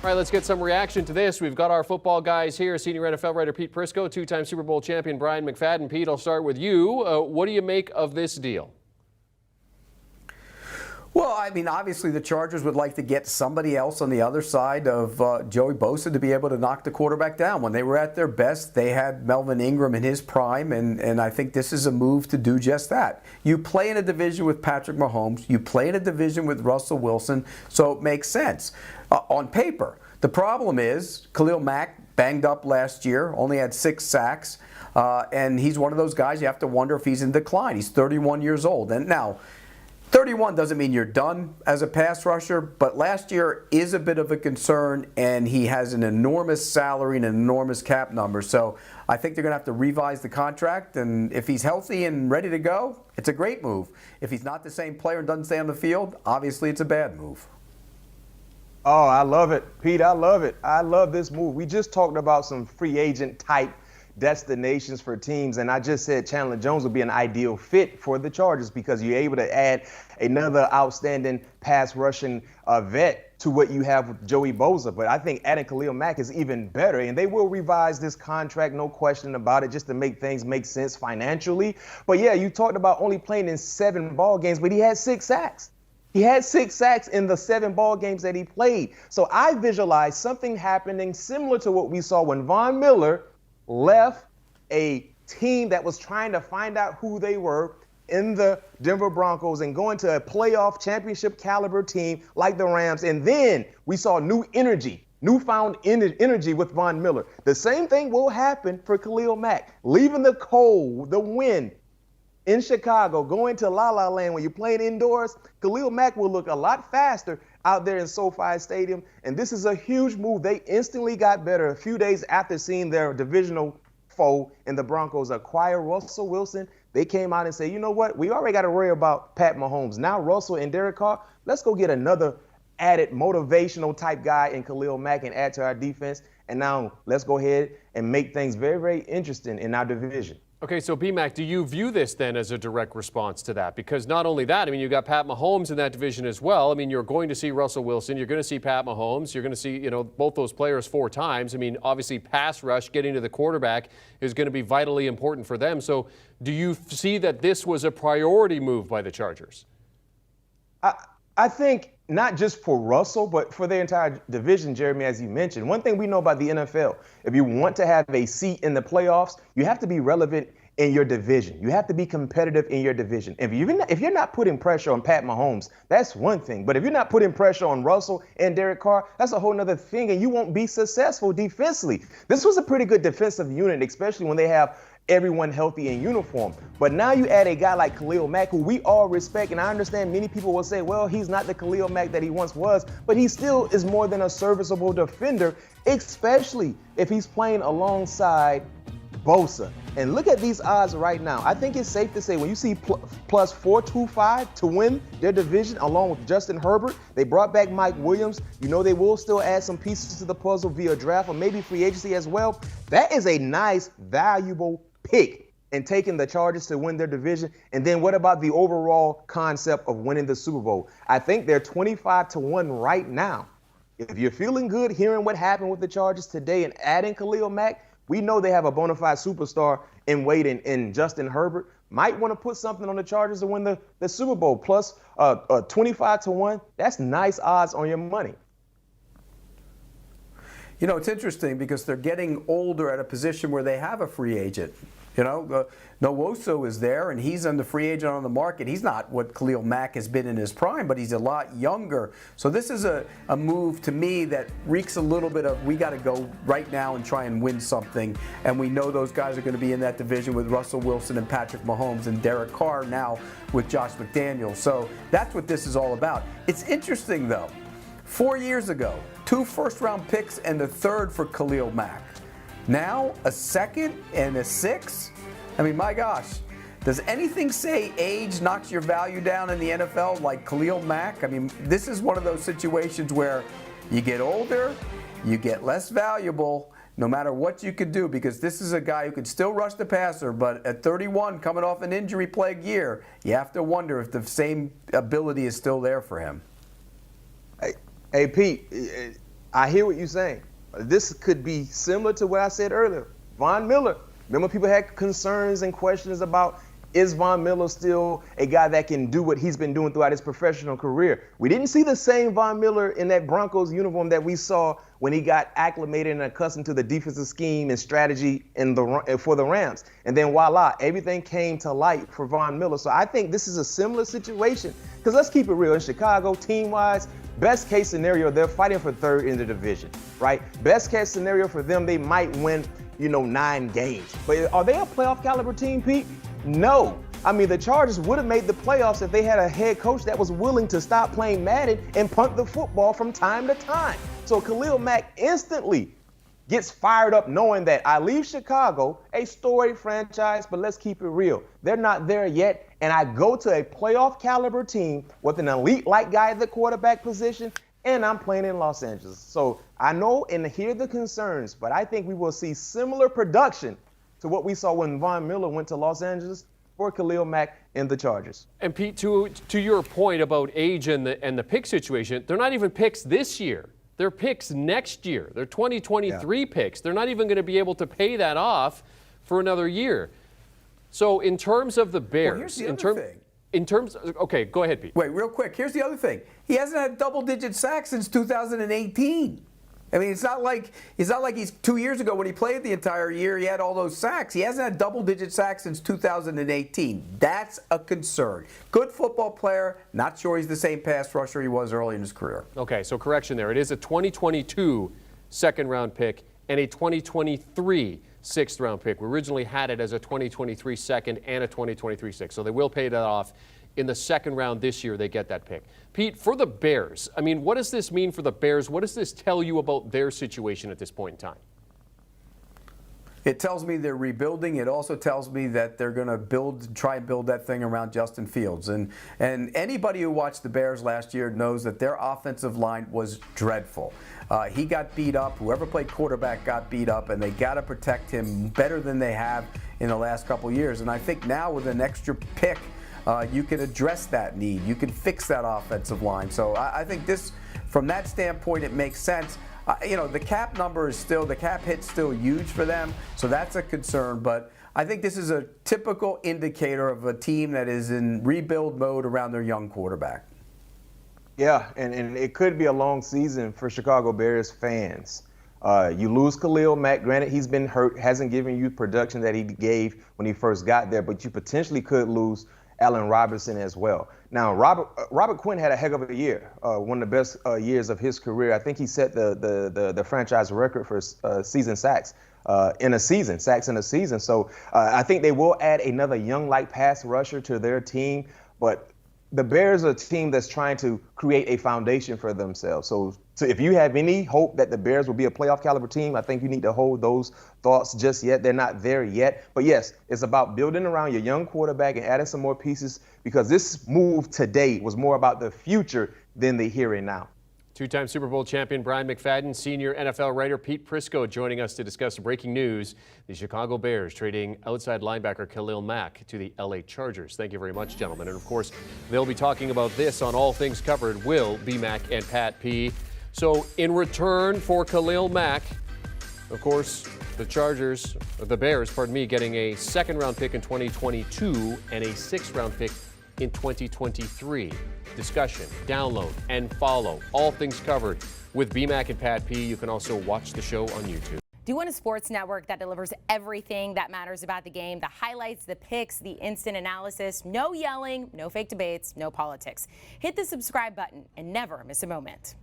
All right, let's get some reaction to this. We've got our football guys here. Senior NFL writer Pete Prisco, two-time Super Bowl champion Bryant McFadden. Pete, I'll start with you. What do you make of this deal? Well, I mean, obviously the Chargers would like to get somebody else on the other side of Joey Bosa to be able to knock the quarterback down. When they were at their best, they had Melvin Ingram in his prime, and I think this is a move to do just that. You play in a division with Patrick Mahomes. You play in a division with Russell Wilson, so it makes sense on paper. The problem is Khalil Mack banged up last year, only had 6 sacks, and he's one of those guys you have to wonder if he's in decline. He's 31 years old. And now, 31 doesn't mean you're done as a pass rusher, but last year is a bit of a concern, and he has an enormous salary and an enormous cap number. So I think they're going to have to revise the contract, and if he's healthy and ready to go, it's a great move. If he's not the same player and doesn't stay on the field, obviously it's a bad move. Oh, I love it, Pete. I love it. I love this move. We just talked about some free agent type destinations for teams, and I just said Chandler Jones would be an ideal fit for the Chargers because you're able to add another outstanding pass rushing vet to what you have with Joey Bosa. But I think adding Khalil Mack is even better, and they will revise this contract, no question about it, just to make things make sense financially. But yeah, you talked about only playing in 7 ball games, but he had 6 sacks. He had 6 sacks in the 7 ball games that he played. So I visualize something happening similar to what we saw when Von Miller left a team that was trying to find out who they were in the Denver Broncos and going to a playoff championship caliber team like the Rams. And then we saw newfound energy with Von Miller. The same thing will happen for Khalil Mack. Leaving the cold, the wind in Chicago, going to La La Land when you're playing indoors, Khalil Mack will look a lot faster out there in SoFi Stadium. And this is a huge move. They instantly got better a few days after seeing their divisional foe in the Broncos acquire Russell Wilson. They came out and said, you know what? We already got to worry about Pat Mahomes. Now Russell and Derek Carr, let's go get another added motivational type guy in Khalil Mack and add to our defense. And now let's go ahead and make things very, very interesting in our division. Okay, so B-Mac, do you view this then as a direct response to that? Because not only that, I mean, you've got Pat Mahomes in that division as well. I mean, you're going to see Russell Wilson. You're going to see Pat Mahomes. You're going to see, both those players 4 times. I mean, obviously pass rush, getting to the quarterback is going to be vitally important for them. So do you see that this was a priority move by the Chargers? I think not just for Russell, but for the entire division, Jeremy, as you mentioned. One thing we know about the NFL, if you want to have a seat in the playoffs, you have to be relevant in your division. You have to be competitive in your division. If you're not putting pressure on Pat Mahomes, that's one thing. But if you're not putting pressure on Russell and Derek Carr, that's a whole nother thing, and you won't be successful defensively. This was a pretty good defensive unit, especially when they have everyone healthy in uniform. But now you add a guy like Khalil Mack, who we all respect, and I understand many people will say, well, he's not the Khalil Mack that he once was, but he still is more than a serviceable defender, especially if he's playing alongside Bosa. And look at these odds right now. I think it's safe to say when you see plus 425 to win their division along with Justin Herbert, they brought back Mike Williams. They will still add some pieces to the puzzle via draft or maybe free agency as well. That is a nice, valuable pick in taking the Chargers to win their division. And then what about the overall concept of winning the Super Bowl? I think they're 25-1 right now. If you're feeling good hearing what happened with the Chargers today and adding Khalil Mack, we know they have a bona fide superstar in waiting in Justin Herbert. Might want to put something on the Chargers to win the Super Bowl. Plus 25-1. That's nice odds on your money. It's interesting because they're getting older at a position where they have a free agent. Nwosu is there, and he's the free agent on the market. He's not what Khalil Mack has been in his prime, but he's a lot younger. So this is a move to me that reeks a little bit of we got to go right now and try and win something. And we know those guys are going to be in that division with Russell Wilson and Patrick Mahomes and Derek Carr now with Josh McDaniels. So that's what this is all about. It's interesting, though. 4 years ago, 2 first-round picks and the 3rd for Khalil Mack. Now, a 2nd and a 6th? I mean, my gosh. Does anything say age knocks your value down in the NFL like Khalil Mack? I mean, this is one of those situations where you get older, you get less valuable, no matter what you could do, because this is a guy who could still rush the passer, but at 31, coming off an injury-plagued year, you have to wonder if the same ability is still there for him. Hey, Pete, I hear what you're saying. This could be similar to what I said earlier. Von Miller. Remember, people had concerns and questions about, is Von Miller still a guy that can do what he's been doing throughout his professional career? We didn't see the same Von Miller in that Broncos uniform that we saw when he got acclimated and accustomed to the defensive scheme and strategy for the Rams. And then voila, everything came to light for Von Miller. So I think this is a similar situation. Because let's keep it real. In Chicago, team-wise, best case scenario, they're fighting for third in the division, right? Best case scenario for them, they might win, 9 games. But are they a playoff caliber team, Pete? No. I mean, the Chargers would have made the playoffs if they had a head coach that was willing to stop playing Madden and punt the football from time to time. So Khalil Mack instantly gets fired up knowing that I leave Chicago, a storied franchise, but let's keep it real. They're not there yet, and I go to a playoff caliber team with an elite-like guy at the quarterback position, and I'm playing in Los Angeles. So I know and hear the concerns, but I think we will see similar production to what we saw when Von Miller went to Los Angeles for Khalil Mack and the Chargers. And Pete, to your point about age and the pick situation, they're not even picks this year. They're picks next year. They're 2023 picks. They're not even going to be able to pay that off for another year. So in terms of the Bears, here's the other thing. Okay, go ahead, Pete. Wait, real quick. Here's the other thing. He hasn't had double-digit sacks since 2018. I mean, it's not like he's 2 years ago when he played the entire year, he had all those sacks. He hasn't had double-digit sacks since 2018. That's a concern. Good football player. Not sure he's the same pass rusher he was early in his career. Okay, so correction there. It is a 2022 second-round pick and a 2023 sixth-round pick. We originally had it as a 2023 second and a 2023 sixth, so they will pay that off. In the second round this year, they get that pick. Pete, for the Bears, I mean, what does this mean for the Bears? What does this tell you about their situation at this point in time? It tells me they're rebuilding. It also tells me that they're going to try and build that thing around Justin Fields. And anybody who watched the Bears last year knows that their offensive line was dreadful. He got beat up. Whoever played quarterback got beat up, and they got to protect him better than they have in the last couple of years. And I think now with an extra pick, you can address that need. You can fix that offensive line. So I think this, from that standpoint, it makes sense. The cap number is still, the cap hit's still huge for them, so that's a concern. But I think this is a typical indicator of a team that is in rebuild mode around their young quarterback. Yeah, and it could be a long season for Chicago Bears fans. You lose Khalil Mack. Granted, he's been hurt, hasn't given you production that he gave when he first got there, but you potentially could lose Allen Robinson as well. Now, Robert Quinn had a heck of a year, one of the best years of his career. I think he set the franchise record for season sacks in a season, sacks in a season. So I think they will add another young light pass rusher to their team. But the Bears are a team that's trying to create a foundation for themselves. So if you have any hope that the Bears will be a playoff caliber team, I think you need to hold those thoughts just yet. They're not there yet. But yes, it's about building around your young quarterback and adding some more pieces, because this move today was more about the future than the here and now. Two-time Super Bowl champion Bryant McFadden, senior NFL writer Pete Prisco joining us to discuss breaking news. The Chicago Bears trading outside linebacker Khalil Mack to the LA Chargers. Thank you very much, gentlemen. And of course, they'll be talking about this on All Things Covered. Will B-Mac and Pat P. So in return for Khalil Mack, of course, the Bears, getting a second-round pick in 2022 and a sixth-round pick in 2023. Discussion, download, and follow All Things Covered with B-Mac and Pat P. You can also watch the show on YouTube. Do you want a sports network that delivers everything that matters about the game? The highlights, the picks, the instant analysis, no yelling, no fake debates, no politics. Hit the subscribe button and never miss a moment.